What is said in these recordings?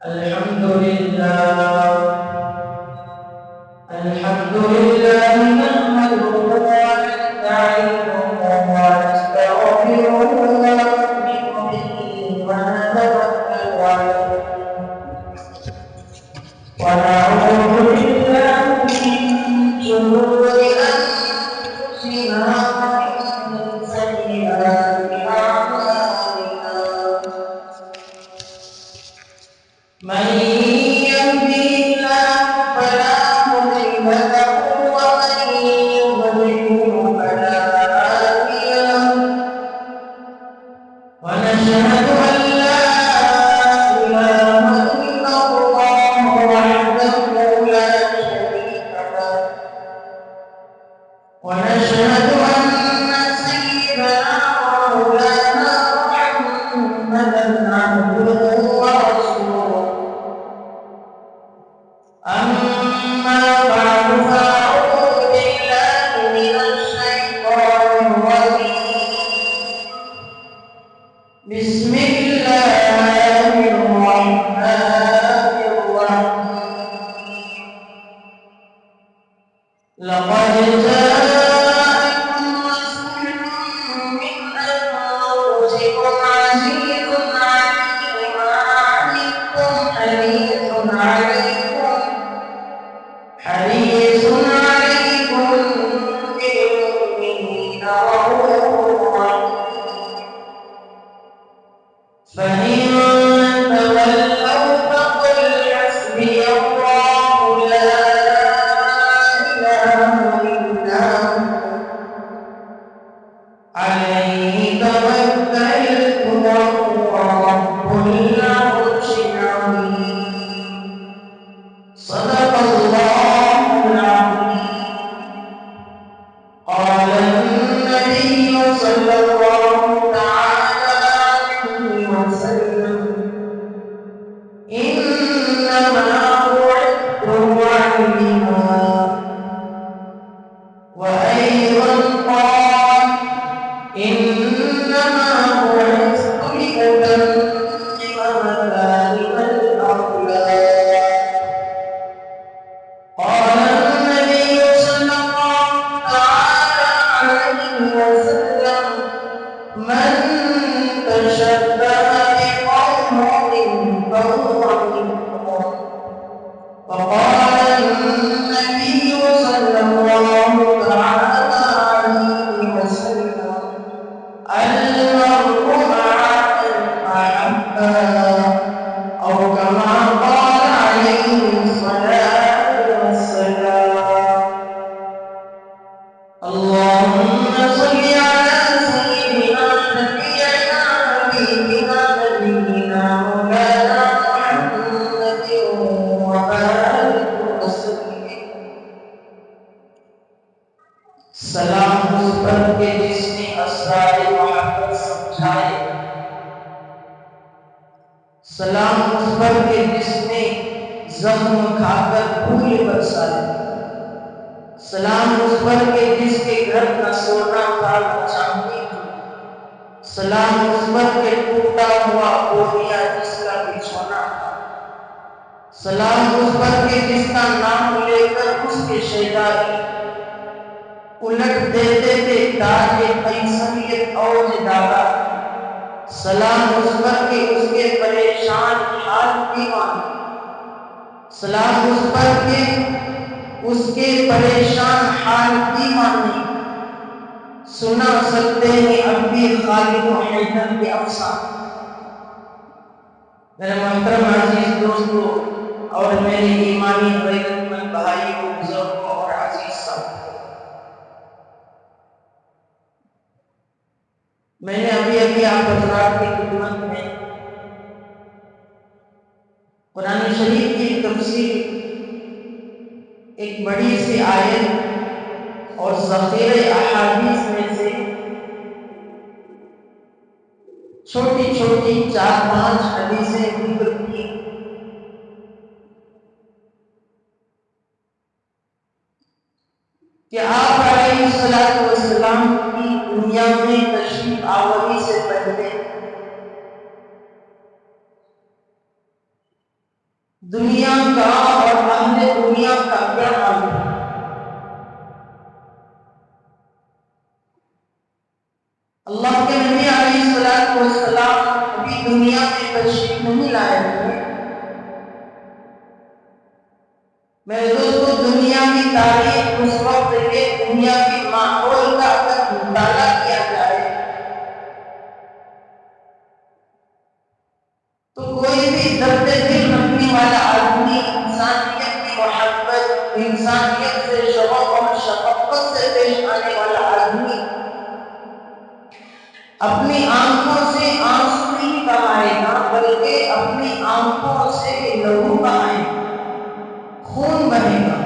الحمد لله الحمد لله نحمده ونستعينه ونستغفره ونؤمن به ونتوكل عليه ونعوذ بالله من شرور أنفسنا ومن سيئات أعمالنا من يهده الله فلا مضل له ومن يضلله فلا هادي له ونشهد أن لا إله إلا الله وحده لا شريك له ونشهد أن سيدنا ومولانا محمدا عبده ورسوله أما بعد فأعوذ بالله من الشيطان الرجيم بسم الله الرحمن الرحيم لقد جاءكم رسول من أنفسكم عزيز عليه ما عنتم حريص عليكم بالمؤمنين رؤوف رحيم فإن تولوا فقل حسبي الله لا إله إلا هو عليه توكلت وهو رب العرش العظيم صدق الله العظيم قال النبي صلى الله تعالى عليه وسلم إنما بعثت معلما وأيضا قال إنما بعثت لأتمم مكارم الأخلاق قال النبي صلى الله تعالى عليه وسلم من تشبه بقوم فهو منهم وقال النبي صلى الله تعالى عليه وسلم المرء مع من أحبه أو كما قال عليه الصلاة والسلام اللهم صل على سيدنا نبينا مولانا محمد وبارك وسلم سلام اس پر کہ جس نے اسرار محبت سمجھائے سلام اس پر کہ جس نے زخم کھا کر پھول برسائے سلام اس پر کہ جس کے گھر نہ سونا تھا نہ چاندی تھی سلام اس پر کہ ٹوٹا ہوا بوریا جس کا بچھونا تھا سلام اس پر کہ جس کا نام لے کر اس کے شیدائی الٹ دیتے تھے تاج قیصریت اوج ڈالا سلام اس پر کہ اس کے پریشان حال دیوانے سلام اس پر کہ اس کے پریشان حال دیوانے سنا سکتے ہیں اب بھی خالد و حیدر کے افسان میرے محترم عزیز دوستو اور میرے ایمانی غیرت مند بھائیوں بزرگوں اور عزیز سب میں نے ابھی آپ حضرات کی خدمت میں قرآن شریف کی تفسیر ایک بڑی سی آیت اور ذخیرہ احادیث میں سے چھوٹی چھوٹی 4-5 حدیثیں ذکر کی کہ آپ علیہ السلام کی دنیا میں تشریف آوری سے پہلے دنیا کا اور اہل دنیا کا کیا حال ہے؟ اللہ کے نبی علیہ الصلوۃ والسلام ابھی دنیا میں تشریف نہیں لائے تھے۔ میرے دوستو، دنیا کی تاریخ اس وقت کے دنیا کے ماحول کا اگر مطالعہ کیا جائے تو کوئی بھی درد دل رکھنے والا آدمی، انسانیت کی محبت، انسانیت سے شوق اور شفقت سے پیش آنے والا آدمی اپنی آنکھوں سے آنسو نہیں بہائے گا، بلکہ اپنی آنکھوں سے لہو بہائے گا، خون بہے گا۔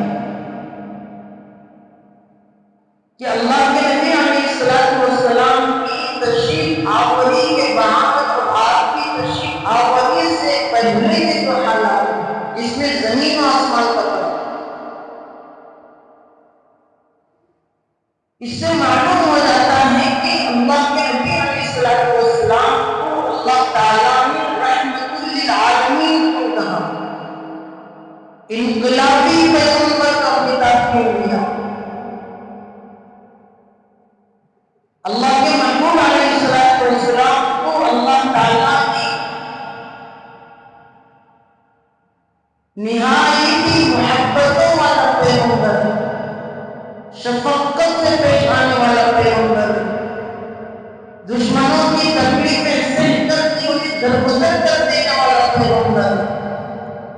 کہ اللہ کے نبی علیہ الصلوۃ والسلام کی تشریف آوری کے بعد اور آپ کی تشریف آوری سے پہلے کے جو حالات، اس میں زمین و آسمان کا فرق۔ اس سے معلوم ہو جاتا ہے کہ اللہ کے نبی علیہ الصلوۃ والسلام کو اللہ تعالیٰ نے رحمت للعالمین کو کہا، انقلابی پیغمبر کا خطاب کیوں دیا۔ اللہ کے محبوب علیہ الصلوۃ والسلام کو اللہ تعالیٰ نے نہایت محبتوں والا پیغمبر، شفقت سے پیش آنے والا پیغمبر، دشمنوں کی تکلیفیں سہ کرتی ہوئی درگزر کر دینے والا پیغمبر،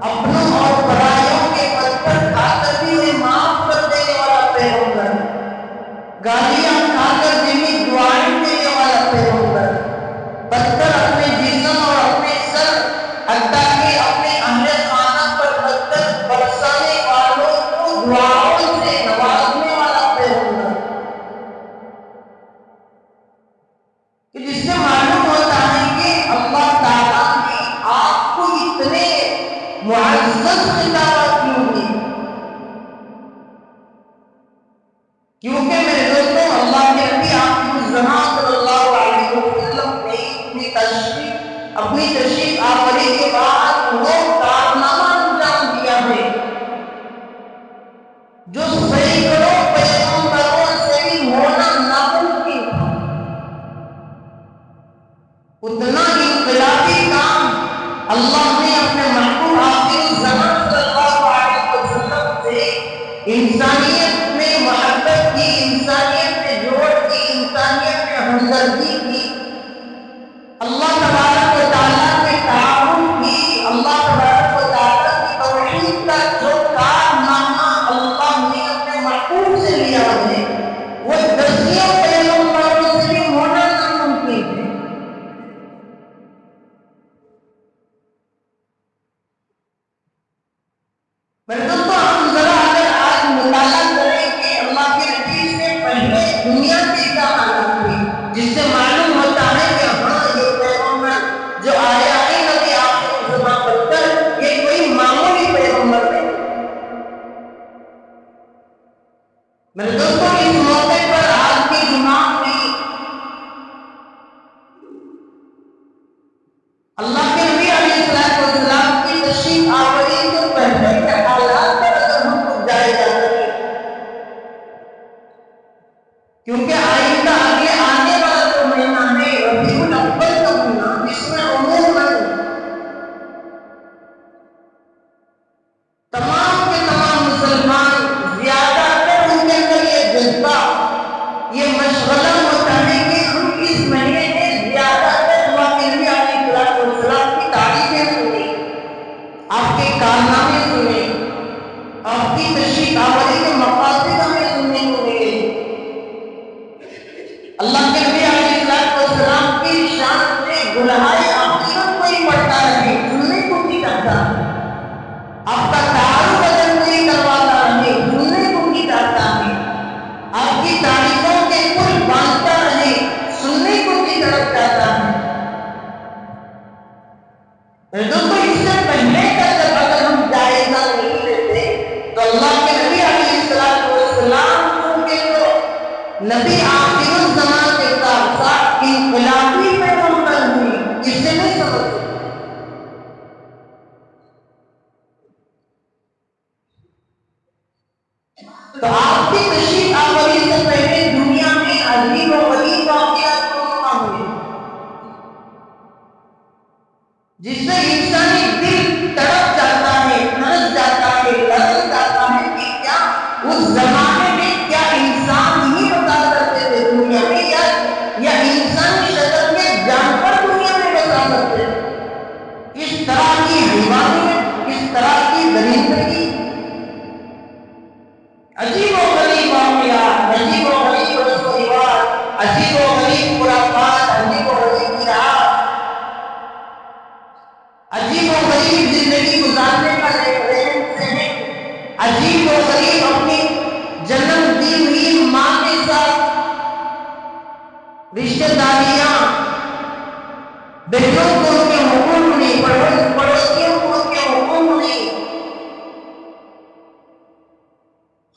اپنوں اور پرائیوں کے پتھر کھا کر بھی انہیں معاف کر دینے والا پیغمبر، گالیاں کھا کر جنہیں دعائیں دینے والا پیغمبر، پتھر اپنے جسم اور اپنے سر حتیٰ کہ اپنے اہل خانہ پر پتھر برسانے والوں کو دعاؤں سے نوازنے والا پیغمبر، کہ جس سے معلوم ہوتا ہے کہ اللہ تعالیٰ نے آپ کو اتنے معزز خطابات کیوں دی۔ کیونکہ میرے دوستوں، اللہ کے نبی آخر الزمان صلی اللہ علیہ وسلم نے اپنی تشریف آوری کے بعد وہ کارنامہ انجام دیا ہے جو سینکڑوں پیغمبروں سے بھی ہونا ناممکن تھا۔ اتنا انقلابی کام اللہ نے اپنے محبوب آخر الزمان صلی اللہ علیہ وسلم سے انسانیت میں محبت کی، انسانیت میں جوڑ کی، انسانیت میں ہمدردی کی، اللہ تبارک و تعالیٰ کے تعاون کی، اللہ تبارک و تعالیٰ کی توحید کا جو کارنامہ اللہ نے اپنے محبوب سے لیا ہے وہ دسیوں پیغمبروں سے بھی ہونا ناممکن ہے۔ میرے دوستوں، ہم ذرا اگر آج مطالعہ کریں کہ اللہ کے نبی سے پہلے دنیا کے کیا حالات تھے، جس سے معلوم ہوتا ہے کہ ہاں یہ پیغمبر جو آیا ہے نبی آخر الزمان بن کر، یہ کوئی معمولی پیغمبر نہیں۔ میرے دوستوں، اس موقع پر آج کی جماعت میں اللہ کے نبی علیہ الصلوۃ والسلام کی تشریف آوری سے پہلے کے حالات پر اگر ہم کو جائے جا سکے، کیونکہ آئندہ آگے آنے والا جو مہینہ ہے ربیع الاول کا مہینہ، جس میں عموماً تمام کے تمام مسلمان زیادہ تر ان کے اندر یہ جذبہ، یہ مشغلہ ہوتا ہے کہ ہم اس مہینے میں زیادہ تر اللہ کے نبی علیہ الصلوۃ والسلام کی تعریفیں سنیں، آپ کے کارنامے سنیں، تو آپ کی تشریف آوری سے پہلے دنیا میں عجیب و غریب واقعات ہوئے جس سے انسانی دل تڑپ جاتا ہے، ترس جاتا ہے، لرز جاتا ہے کہ کیا اس زمانے میں کیا انسان ہی بتا کرتے تھے دنیا میں یا انسانی شکل میں جانور دنیا میں بتا کرتے تھے؟ اس طرح کی حیوانیت، اس طرح کی درندگی، عجیب و غریب واقعات، عجیب و غریب رسم و رواج، عجیب و غریب خرافات، عجیب و غریب بدعات، عجیب و غریب زندگی گزارنے کا رہن سہن، عجیب و غریب اپنی جنم دی ہوئی ماں کے ساتھ رشتہ داریاں، بیٹوں کو ان کے حقوق نہیں، پڑوسیوں کو ان کے حقوق نہیں،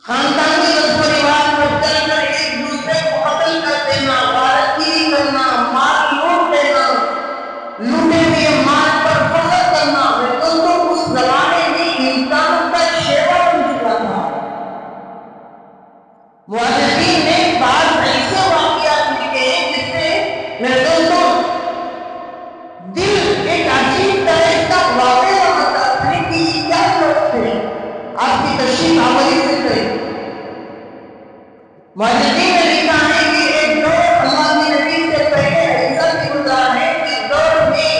خاندانی رسم و رواج پر چل کر ایک دوسرے کو قتل کر دینا، غارتگیری کرنا، مال لوٹ لینا، لوٹے ہوئے مال پر فخر کرنا، تو اس زمانے میں انسان کا شیوا بن چکا تھا۔ مؤرخین نے بعض ایسے واقعات لکھے ہیں جس سے میرے دوستوں دل ایک عجیب طرح کا واقعہ ہوتا ہے کہ یہ کیا لوگ تھے آپ کی تشریف آوری سے پہلے۔ مؤرخین نے لکھا ہے کہ ایک دور اللہ کے نبی سے پہلے ایسا بھی گزرا ہے کہ دور میں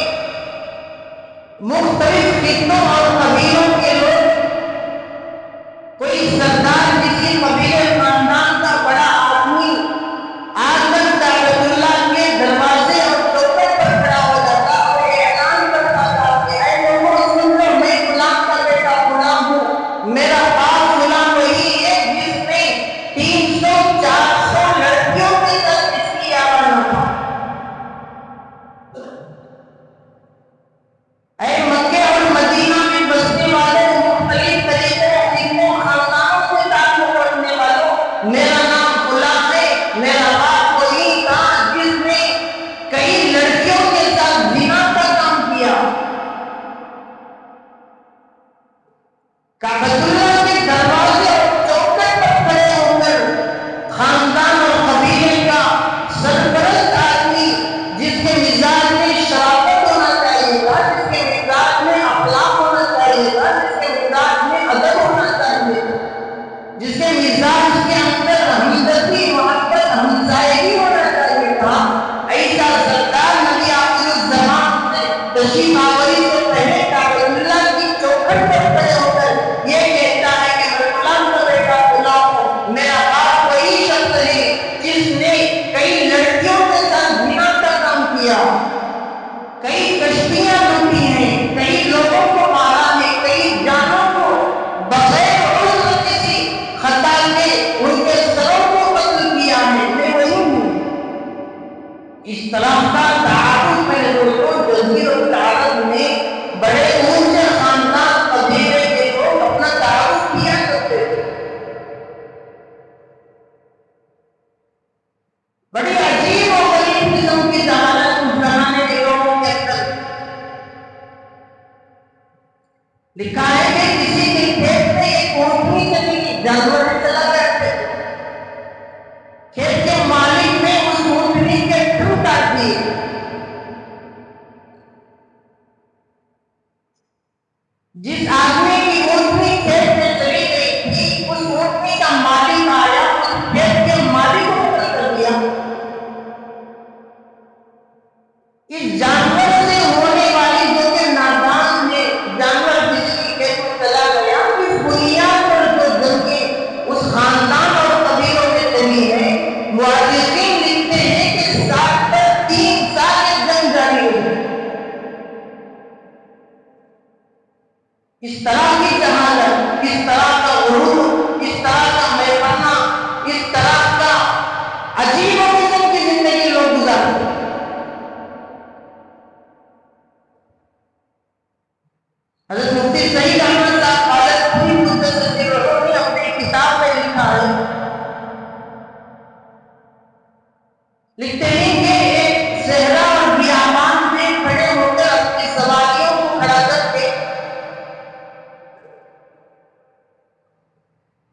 مختلف قسموں اور قبیلوں کے لوگ، کوئی سردار کسی قبیلے خاندان کا بڑا آدمی آ کر کعبۃ اللہ کے دروازے اور چوکھٹ پر کھڑا ہو جاتا اور اعلان کرتا تھا کہ اے لوگوں سن لو، میں غلام کا بیٹا غلام ہوں، میرا باپ غلام وہی ہے جس نے 300-400 لڑکیوں کے ساتھ اس کی آوازہ تھا۔ اے مکہ اور مدینہ میں بسنے والے مختلف طریقے اور خاندانوں سے تعلق رکھنے والوں، میرا نام غلام ہے، میرا باپ وہی تھا جس نے کئی لڑکیوں کے ساتھ زنا کا کام کیا۔ کعبۃ اللہ کے دروازے اور چوکھٹ پر کھڑے ہو کر خاندان اور قبیلے کا سرپرست آدمی جس کے مزاج میں شرافت ہونا چاہیے تھا، جس کے مزاج میں اخلاق ہونا چاہیے تھا، جس کے مزاج میں ادب ہونا چاہیے تھا، جس کے مزاج کے اندر ہمدردی، محبت، ہمسائگی ہونا چاہیے تھا، ایسا سردار نبی آخر الزمان سے تشریف آوری سے پہلے کعبۃ اللہ کی چوکھٹ پر کھڑے ہو کر یہ کہتا ہے کہ میں غلام کا بیٹا غلام ہوں، میرا باپ وہی شخص ہے جس نے کئی لڑکیوں کے ساتھ زنا کا کام کیا، کئی کشتیاں لوٹی ہیں، کئی لوگوں کو مارا ہے، کئی جانوں کو بغیر عذر کسی خطا کے ان کے سروں کو قتل کیا ہے، میں وہی ہوں۔ اس طرح کا تعارف میرے دوستوں جزیرہ العرب میں بڑے اونچے خاندان قبیلے کے لوگ اپنا تعارف کیا کرتے تھے۔ بڑی عجیب و غریب قسم کی ذہانت اس زمانے کے لوگوں کے اندر۔ لکھا ہے کہ کسی کے کھیت میں ایک اونٹنی چلی گئی، جانور نے چلا گیا تھے، کھیت کے مالک نے اس اونٹنی کے ٹھو کاٹ دیے۔ جس آدمی کی اونٹنی کھیت میں چلی گئی تھی، اس اونٹنی کا مالک آیا، اس کھیت کے مالک کو قتل کر دیا۔ اس جانور سے ہونے والی جو کہ نادان ہے، جانور کسی کی کھیت میں چلا گیا، اس بنیاد پر جو جنگیں اس خاندان اور قبیلوں میں چلی ہے، مؤرخین لکھتے ہیں کہ 3 سال ایک جنگ جاری ہوئی۔ اس طرح کی جہالت، اس طرح کا غرور، اس طرح کا میخانہ، اس طرح کا عجیب و قسم کی زندگی لوگ گزارتے۔ حضرت مفتی سعید احمد صاحب قادری قدس سرہ نے اپنی کتاب میں لکھا ہے، لکھتے ہیں کہ ایک صحرا اور بیابان میں کھڑے ہو کر اپنی سواریوں کو کھڑا کر کے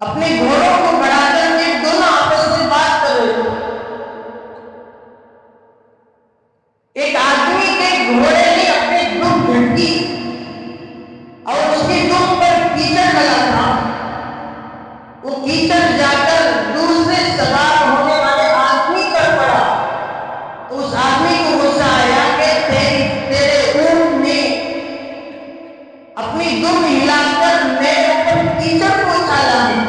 اپنے گھوڑوں کو کیچڑ جا کر دوسرے سوار ہونے والے آدمی پر پڑا تو اس آدمی کو غصہ آیا کہ تیرے اونٹ نے اپنی دم ہلا کر میرے اوپر کیچڑ کو اچھالا ہے.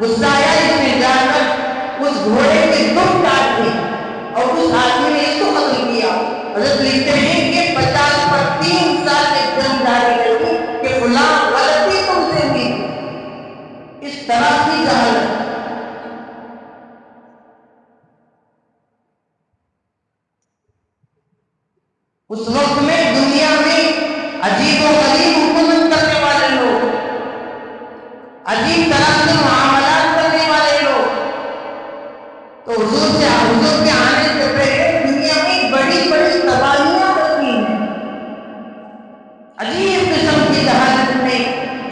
غصہ آیا، اس نے جا کر اس گھوڑے کی دم کاٹ دی اور اس آدمی نے اس کو قتل کیا. حضرت لکھتے ہیں کہ 50 پر 3 سال کی جنگ جاری رہی کہ فلاں غلطی تم سے ہوئی. اس طرح کی جہالت. اس وقت میں دنیا میں عجیب و غریب حکومت کرنے والے لوگ، عجیب طرح سے معاملات کرنے والے لوگ، تو حضور کے آنے سے پہلے دنیا میں بڑی بڑی تباہیاں ہوتی ہیں. عجیب قسم کی جہالت میں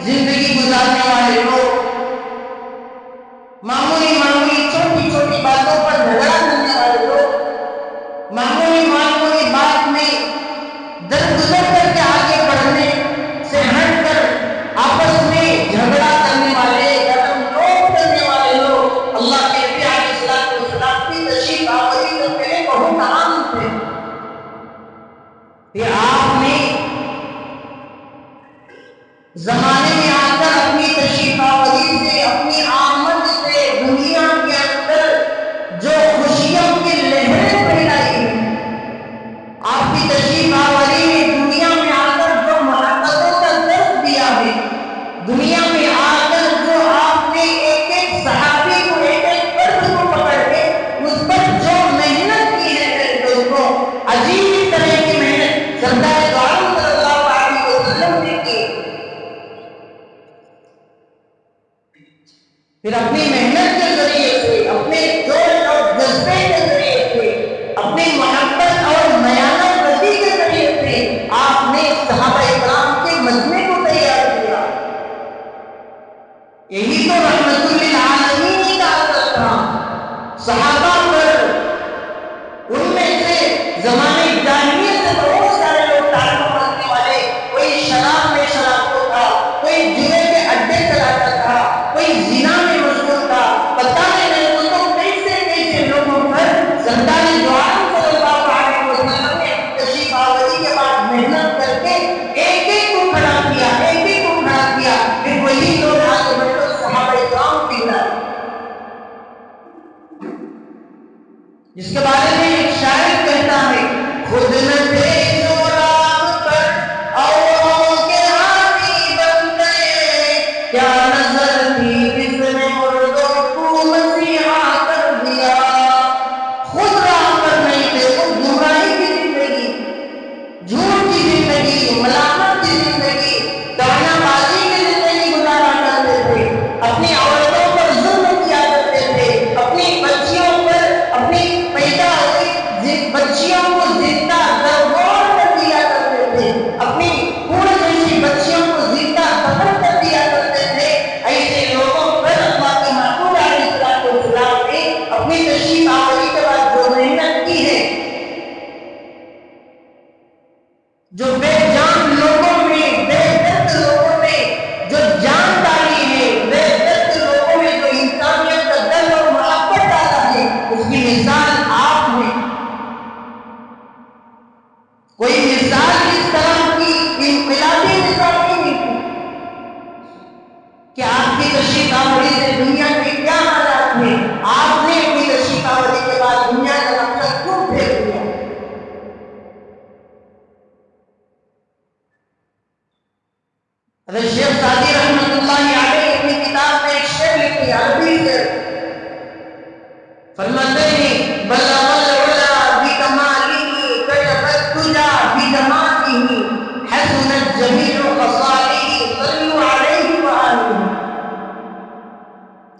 زندگی گزارنے والے لوگ، معمولی چھوٹی چھوٹی باتوں پر جھگڑا کرنے والے لوگ، معمولی بات میں درگزر کر کے آگے بڑھنے سے ہٹ کر آپس میں جھگڑا کرنے والے، قدم توڑ کرنے والے لوگ اللہ کے نبی علیہ السلام کی تشریف آوری سے پہلے بہت عام تھے. یہ آپ نے زمانے میں آ کر اپنی تشریف آوری سے، اپنی آمد سے دنیا کے اندر جو خوشیوں کی لہریں پھیلائی ہیں، آپ کی تشریف آوری نے دنیا میں آ کر جو محبتوں کا درس دیا ہے، دنیا میں آ کر جو آپ نے ایک ایک صحابی کو، ایک ایک فرد کو پکڑ کے اس پر جو محنت کی ہے میرے دوستوں، عجیب طرح کی محنت سردار دو عالم صلی اللہ علیہ وسلم نے کی. پھر اپنی محنت کے ذریعے سے، اپنے جوش اور جذبے کے ذریعے سے، اپنی محبت اور میانہ رضی کے ذریعے سے آپ نے صحابہ اکرام کے مجمع کو تیار کیا. یہی تو رحمت للعالمین کا اثر تھا. صحابہ پر ان میں سے زمانے جاہلیت سے بہت سارے لوگ تعلق رکھنے والے، کوئی شراب میں شراب تھا، کوئی جوئے کے اڈے چلاتا تھا، کوئی زنا میں مشغول تھا. پتہ نہیں تو کیسے لوگوں پر سردار دو عالم صلی اللہ علیہ وسلم نے تشریف آوری کے بعد محنت کر کے ایک ایک کو کھڑا کیا، ایک ایک کو کھڑا کیا. پھر وہی لوگ آگے بڑھ کر صحابہ اکرام کی لائے، جس کے بارے میں ایک شاعر کہتا ہے، خود نہ تھے سوراب پر اوروں کے حامی بن گئے، کیا نظر تھی جس نے مردوں کو مسیحا کر دیا. خود راہ پر نہیں تھے، خود گمراہی کی زندگی، جھوٹ کی زندگی، ملامت کی زندگی، طعنہ بازی کی زندگی گزارا کرتے تھے. اپنی عورتوں پر ظلم کیا کرتے تھے، اپنی بچیوں پر، اپنی پیدا ہوئی بچیوں کو زندہ درگور کر دیا کرتے تھے، اپنی پورے جیسی بچیوں کو زندہ دفن کر دیا کرتے تھے. ایسے لوگوں پر اللہ کے محبوب علیہ السلام نے اپنی تشریف آوری کے بعد جو محنت کی ہے، جو بے جان لوگوں میں، بے درد لوگوں میں جو جان ڈالی ہے، بے درد لوگوں میں جو انسانیت کا درد اور محبت ڈالا ہے، اس کی مثال آپ نے کوئی مثال اس طرح کی انقلابی مثال نہیں تھی کہ آپ کی تشریف آوری سے دنیا کے کیا حالات ہیں. آپ نے اپنی تشریف آوری کے بعد دنیا کا نقشہ کیوں پھیر دیا. حضرت شیخ سعدی رحمۃ اللہ علیہ اپنی کتاب میں ایک شعر لکھی، عربی شعر، فرماتے ہیں بلغ العلا بکمالہ کشف الدجا بجمالہ حسنت جمیع خصالہ صلوا علیہ وآلہ.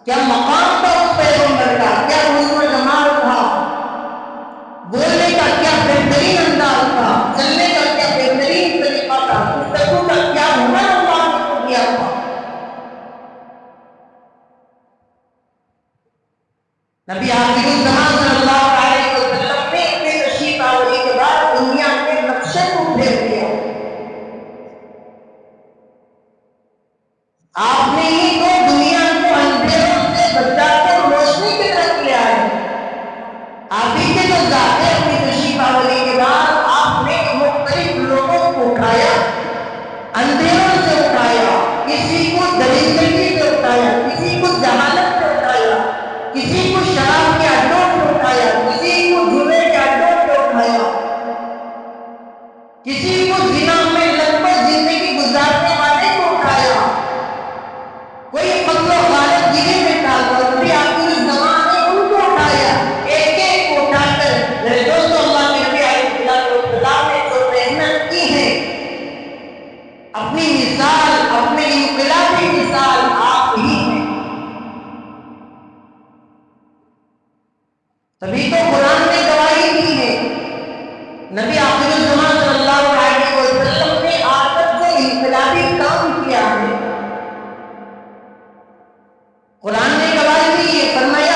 کیا مقام تھا اس پیغمبر کا، کیا حسن و جمال تھا، بولنے کا کیا بہترین انداز تھا، چلنے کا کیا بہترین طریقہ تھا، گفتگو کا کیا ہنر اللہ نے کو دیا تھا. نبی آخر الزمان صلی اللہ علیہ وسلم نے اپنے تشریف آوری کے بعد دنیا کے نقشے کو پھیر دیا. آپ نے ہی تو دنیا کو اندھیروں تبھی تو قرآن نے گواہی دی ہے، نبی آخر الزمان صلی اللہ علیہ وسلم نے آج تک جو انقلابی کام کیا ہے، قرآن نے گواہی دی ہے، فرمایا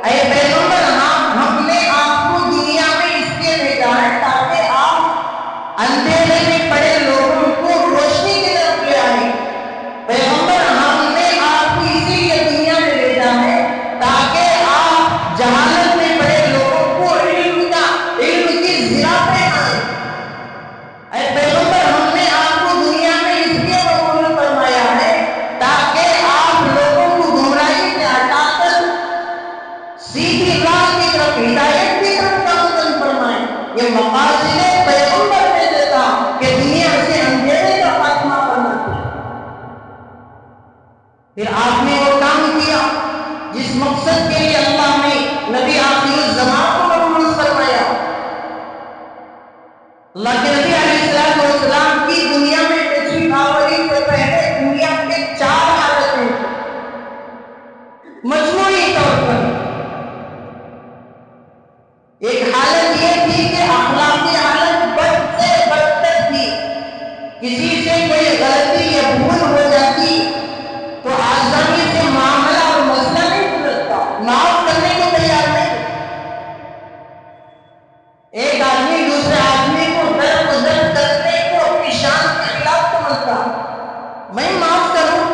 اے پیغمبر ہم نے آپ کو دنیا میں اس لیے بھیجا ہے تاکہ آپ اندھیرے میں پڑے لوگوں کو روشنی کی طرف لے آئیں۔ پیغمبر ہم نے آپ کو اسی لیے دنیا میں بھیجا ہے تاکہ آپ جہالت میں پڑے لوگوں کو علم کی زراعت میں آئیں۔ اے پیغمبر ہم نے آپ کو دنیا میں اس لیے مبعوث فرمایا ہے تاکہ آپ لوگوں کو گمراہی سے ہٹا کر سیدھی راہ کی طرف، ہدایت کی طرف گامزن فرمائیں۔ یہ مقاصد پیغمبر نے دیتا کہ دنیا سے اندھیرے کا خاتمہ کرنا تھا۔ پھر آپ نے وہ کام کیا جس مقصد کے لیے اللہ نے نبی آخر الزمان کو مبعوث فرمایا۔ اللہ کے نبی علیہ السلام کی دنیا میں تشریف آوری سے پہلے دنیا کے 4 حالتیں مجموعی طور پر۔ ایک حالت یہ تھی کہ اخلاقی حالت بد سے بدتر تھی، کسی سے کوئی غلطی یا بھول ہو جاتی تو آسانی سے معاملہ اور مسئلہ نہیں سلجھتا، معاف کرنے کو تیار نہیں۔ ایک آدمی دوسرے آدمی کو درگزر کرنے کو اپنی شان کے خلاف سمجھتا، میں معاف کروں۔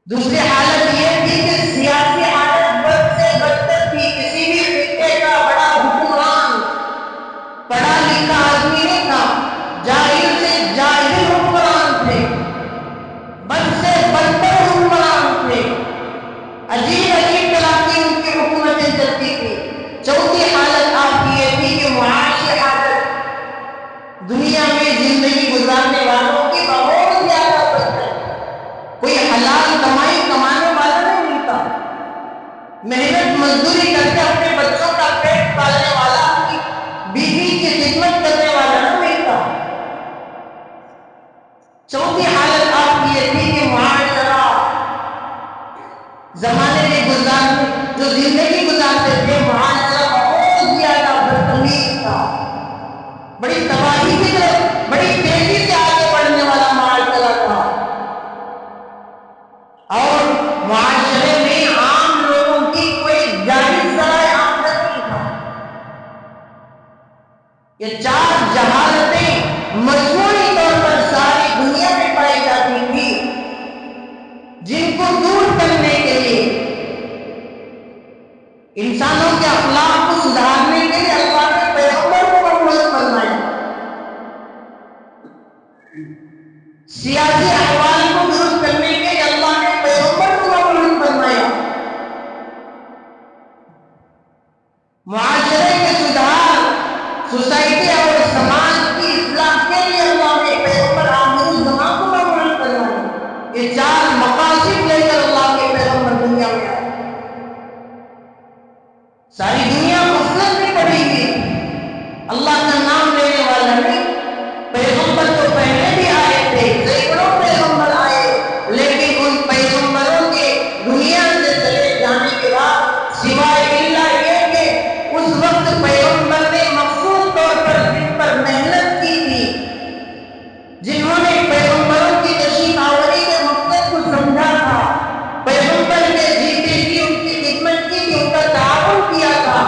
دوسری حالت یہ تھی کہ سیاسی حالت بد سے بدتر تھی، کسی بھی خطے کا بڑا حکمران پڑھا لکھا آدمی نہیں تھا، جاہل سے جاہل حکمران تھے، بد سے بدتر حکمران تھے، عجیب عجیب طرح کی ان کی حکومتیں چلتی تھی۔ چوتھی حالت آپ کی یہ تھی کہ معاشی حالت، دنیا میں زندگی گزارنے والوں کی بہت زیادہ بدتر، کوئی حلال کمائی کمانے والا نہیں ملتا، محنت مزدوری کر کے اپنے بچوں کا پیٹ پالنے والا، اپنی بیوی کی خدمت کرنے والا نہیں ملتا۔ چوتھی حالت آپ کی یہ تھی کہ معاشرہ، زمانے میں جو زندگی گزارتے تھے، معاشرہ بہت زیادہ بدتمیز تھا، بڑی تباہی کی طرف بڑی تیزی سے آگے بڑھنے والا معاشرہ تھا، اور معاشرے میں عام لوگوں کی کوئی جائز ذرائع آمدنی نہیں تھا۔ یہ 4 جہالتیں مجموعی طور پر ساری دنیا میں پائی جاتی تھی، جن کو دور کرنے کے لیے، انسانوں کے اخلاق کو سدھارنے کے لیے اللہ نے پیغمبر کو مبعوث فرمایا، سیاسی احوال کو درست کرنے کے لیے اللہ نے پیغمبر کو مبعوث فرمایا، معاشرے کے سدھار، سوسائٹی اور سماج کی اصلاح کے لیے اللہ نے پیغمبر آخر الزمان کو مبعوث فرمایا۔ یہ 4 مقاصد لے کر اللہ کے پیغمبر دنیا میں آئے۔ ساری دنیا غفلت میں پڑی ہوئی، اللہ کا نام لینے والا نہیں۔ پیغمبر تو پہلے بھی آئے تھے، سینکڑوں پیغمبر آئے، لیکن ان پیغمبروں کے دنیا سے چلے جانے کے بعد سوائے اللہ یہ کہ اس وقت پیغمبر نے مخصوص طور پر جن پر محنت کی تھی، جنہوں نے پیغمبروں کی تشریف آوری کے مقصد کو سمجھا تھا، پیغمبر کے جیتے جی ان کی خدمت کی تھی، ان کا تعاون کیا تھا،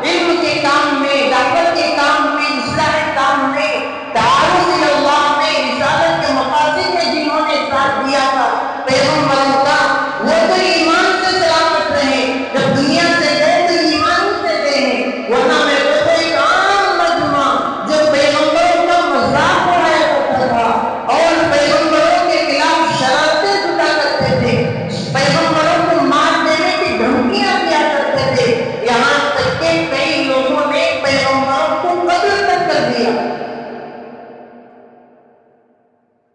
علم کے کام میں، دعوت کے کام میں، اصلاح کے کام میں، تعارف اللہ میں، رسالت کے مقاصد میں جنہوں نے ساتھ دیا تھا پیغمبروں کا، وہ تو ایمان سے سلامت رہے، جب دنیا سے گئے تو ایمان سے گئے، ورنہ میں تو ایک عام مجمع جو پیغمبروں کا مذاق اڑایا کرتا تھا اور پیغمبروں کے خلاف شرارتیں جتا کرتے تھے، پیغمبروں کو مار دینے کی دھمکیاں دیا کرتے تھے، یہاں تک کہ کئی لوگوں نے پیغمبروں کو قتل تک کر دیا۔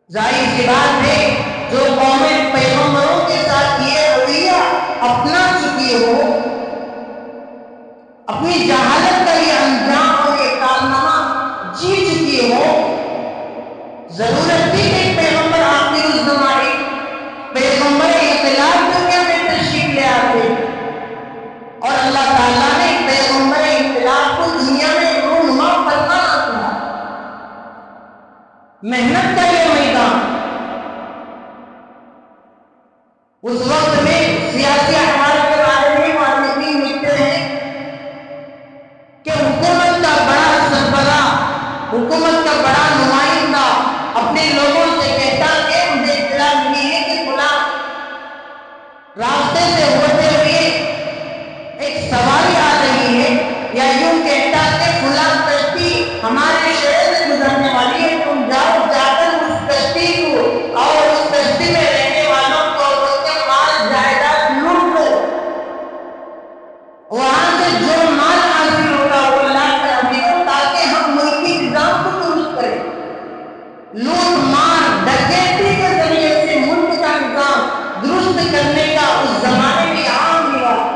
ظاہر سی بات ہے جو قومیں پیغمبروں کے ساتھ یہ رویہ اپنا چکی ہو، اپنی جہالت کا یہ انجام اور یہ کارنامہ جی چکی ہو، ضرورت تھی کہ پیغمبر آپ محنت کا یہ میدان. اس وقت میں سیاسی احوال کے بارے میں معلومین لکھتے ہیں کہ حکومت کا بڑا سربراہ، حکومت کا بڑا نمائندہ اپنے لوگوں سے کہتا کہ مجھے اطلاع ملی ہے کہ فلاں راستے سے ہوتے ہوئے ایک سواری آ رہی ہے، یا یوں کہتا کہ فلاں کشتی ہمارے شہر سے گزرنے والی ہے، تم جاؤ، جا کر اس کشتی کو اور اس کشتی میں رہنے والوں کو اور اس کے مال جائیداد لوٹ لو، وہاں سے جو مال حاصل ہوگا وہ لا کر ہمیں دو تاکہ ہم ملکی نظام کو درست کریں. لوٹ مار ڈکیتی کے ذریعے سے ملک کا نظام درست کرنے کا اس زمانے میں عام رواج،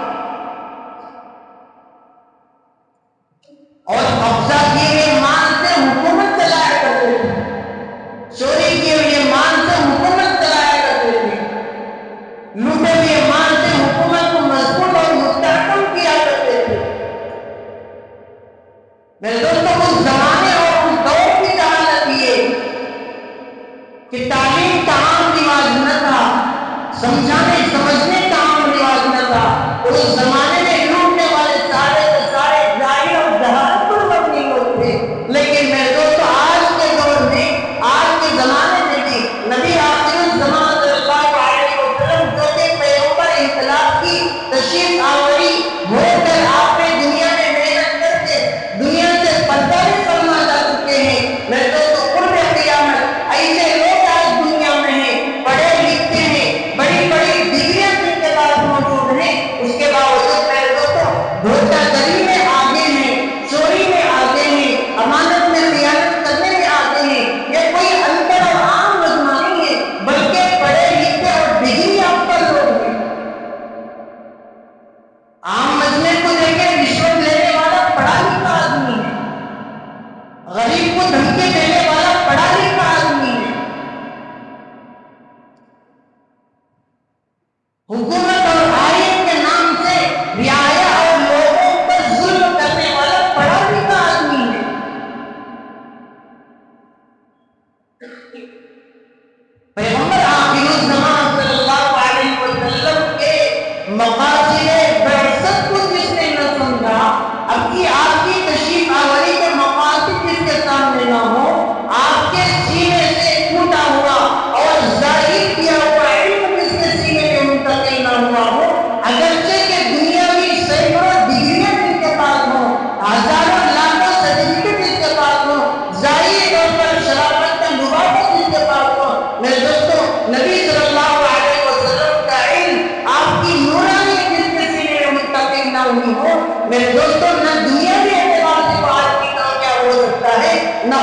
اور قبضہ کیے ہوئے مال سے حکومت چلایا کرتے تھے، چوری کیے ہوئے مال سے حکومت چلایا کرتے تھے، لوٹے ہوئے مال سے حکومت کو مضبوط اور مستحکم کیا کرتے تھے. میرے دوستوں، اس زمانے اور اس دور کی جہالت یہ کہ تعلیم کا عام رواج نہ تھا، سمجھانے سمجھنے کا عام رواج نہ تھا، اور اس زمانے میں لوٹنے والے سارے کے سارے جاہل اور جہالت پر مبنی لوگ تھے. لیکن میرے دوستو، آج کے دور میں، آج کے زمانے میں بھی نبی آخر الزمان صلی اللہ علیہ وسلم جو کہ پیغمبر انقلاب کی تشریف آوری ہو کر آپ نے دنیا میں محنت کر کے دنیا سے پردہ بھی فرما جا چکے ہیں. میرے دوستو، قرب قیامت ایسے لوگ آج دنیا میں ہیں، پڑھے لکھتے ہیں، بڑی بڑی ڈگریاں جن کے پاس موجود ہیں، اس کے باوجود میرے دوستو دھوکہ دہی میں آگے ہیں، چوری میں آگے ہیں، امانت میں خیانت کرنے میں آگے ہیں. یہ کوئی انپڑھ اور عام مجمع نہیں ہے، بلکہ پڑھے لکھے اور ڈگری یافتہ لوگ ہیں. عام مجمع کو دیکھیں، رشوت لینے والا پڑھا لکھا آدمی ہے، غریب کو دھمکی دینے والا پڑھا لکھا آدمی ہے. حکومت اور آئین کے نام سے رعایا اور لوگوں پر ظلم کرنے والا پڑھا لکھا آدمی ہے. پیغمبر آخر الزمان صلی اللہ علیہ وسلم کے مقاصد بعثت کو جس نے نہ سمجھا، اب کی آپ کی تشریف آوری کے مقاصد جس کے سامنے نہ ہو، آپ کے سینے سے ٹوٹا ہوا اور ظاہر کیا ہوا علم جس کے سینے میں منتقل نہ ہوا ہو، اگرچہ کہ دنیاوی سینکڑوں ڈگریاں جن کے پاس ہوں، ہزاروں لاکھوں سرٹیفکیٹ جس کے پاس ہوں، ظاہری طور پر شرافت کا لباس جس کے پاس ہوں، میرے دوستوں نبی صلی اللہ علیہ وسلم کا علم آپ کی نورانی جس کے سینے میں منتقل نہ ہوئی ہو، میرے دوستوں نہ دنیاوی اعتبار سے وہ آج کی کامیاب ہو سکتا ہے، نہ